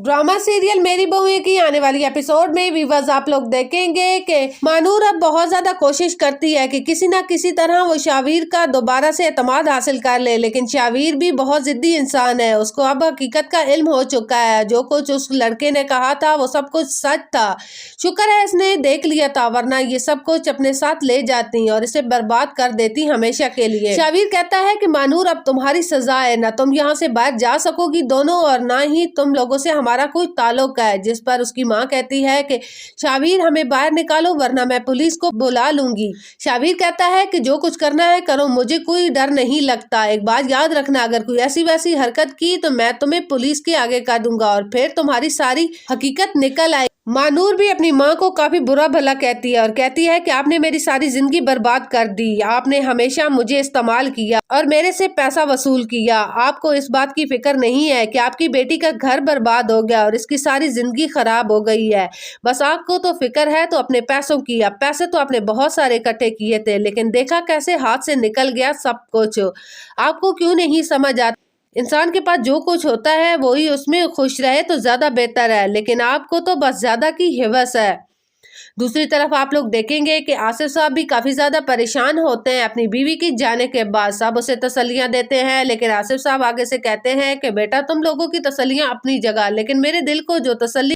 Drama serial मेरी बहू की आने वाली एपिसोड में व्यूअर्स आप लोग देखेंगे कि मानूर अब बहुत ज्यादा कोशिश करती है कि किसी ना किसी तरह वो शावीर का दोबारा से एतमाद हासिल कर ले, लेकिन शावीर भी बहुत जिद्दी इंसान है। उसको अब हकीकत का इल्म हो चुका है। जो कुछ उस लड़के ने कहा था वो सब कुछ सच था। शुक्र है इसने देख लिया था, वरना ये सब कुछ अपने साथ ले जाती और इसे बर्बाद कर देती हमेशा के लिए। शावीर कहता है कि मानूर अब तुम्हारी सजा है, ना तुम यहाँ से बाहर जा सकोगी दोनों और ना ही तुम लोगों से हमारा कोई ताल्लुक है। जिस पर उसकी माँ कहती है कि शावीर हमें बाहर निकालो वरना मैं पुलिस को बुला लूंगी। शावीर कहता है कि जो कुछ करना है करो, मुझे कोई डर नहीं लगता। एक बात याद रखना, अगर कोई ऐसी वैसी हरकत की तो मैं तुम्हें पुलिस के आगे कर दूंगा और फिर तुम्हारी सारी हकीकत निकल आएगी। मानूर भी अपनी माँ को काफी बुरा भला कहती है और कहती है कि आपने मेरी सारी जिंदगी बर्बाद कर दी। आपने हमेशा मुझे इस्तेमाल किया और मेरे से पैसा वसूल किया। आपको इस बात की फिक्र नहीं है कि आपकी बेटी का घर बर्बाद हो गया और इसकी सारी जिंदगी खराब हो गई है। बस आपको तो फिक्र है तो अपने पैसों की। अब पैसे तो आपने बहुत सारे इकट्ठे किए थे, लेकिन देखा कैसे हाथ से निकल गया सब कुछ। आपको क्यों नहीं समझ आता, इंसान के पास जो कुछ होता है वही उसमें खुश रहे तो ज्यादा बेहतर है, लेकिन आपको तो बस ज्यादा की हिवस है। दूसरी तरफ आप लोग देखेंगे कि आसिफ साहब भी काफी ज्यादा परेशान होते हैं अपनी बीवी की जाने के बाद। सब उसे तसल्लियां देते हैं, लेकिन आसिफ साहब आगे से कहते हैं कि बेटा तुम लोगों की तसल्लियां अपनी जगह, लेकिन मेरे दिल को जो तसल्ली